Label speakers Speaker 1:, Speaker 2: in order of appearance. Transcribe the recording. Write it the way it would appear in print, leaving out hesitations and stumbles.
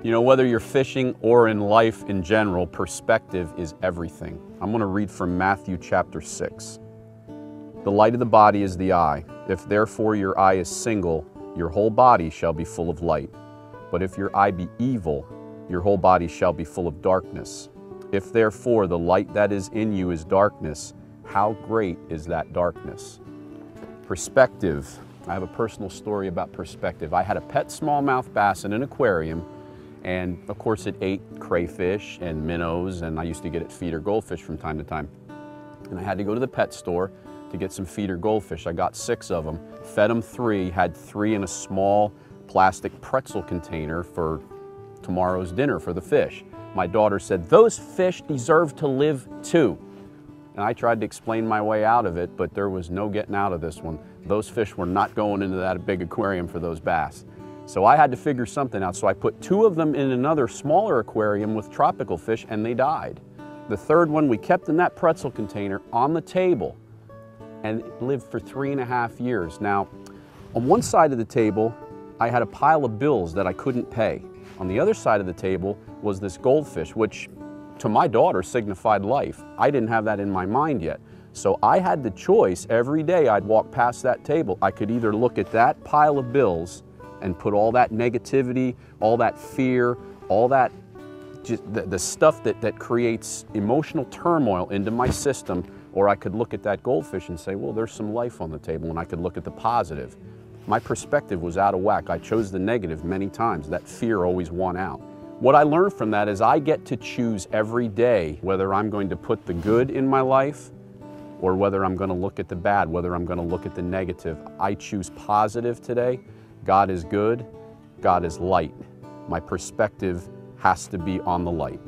Speaker 1: You know, whether you're fishing or in life in general, perspective is everything. I'm going to read from Matthew chapter 6. The light of the body is the eye. If therefore your eye is single, your whole body shall be full of light. But if your eye be evil, your whole body shall be full of darkness. If therefore the light that is in you is darkness, how great is that darkness? Perspective. I have a personal story about perspective. I had a pet smallmouth bass in an aquarium, and of course it ate crayfish and minnows, and I used to get it feeder goldfish from time to time. And I had to go to the pet store to get some feeder goldfish. I got 6 of them, fed them 3, had 3 in a small plastic pretzel container for tomorrow's dinner for the fish. My daughter said, "Those fish deserve to live too." And I tried to explain my way out of it, but there was no getting out of this one. Those fish were not going into that big aquarium for those bass. So I had to figure something out. So I put 2 of them in another smaller aquarium with tropical fish, and they died. The third one we kept in that pretzel container on the table, and it lived for 3.5 years. Now, on one side of the table, I had a pile of bills that I couldn't pay. On the other side of the table was this goldfish, which to my daughter signified life. I didn't have that in my mind yet. So I had the choice every day I'd walk past that table. I could either look at that pile of bills and put all that negativity, all that fear, all that, just the stuff that creates emotional turmoil into my system, or I could look at that goldfish and say, well, there's some life on the table, and I could look at the positive. My perspective was out of whack. I chose the negative many times. That fear always won out. What I learned from that is I get to choose every day whether I'm going to put the good in my life or whether I'm going to look at the bad, whether I'm going to look at the negative. I choose positive today. God is good. God is light. My perspective has to be on the light.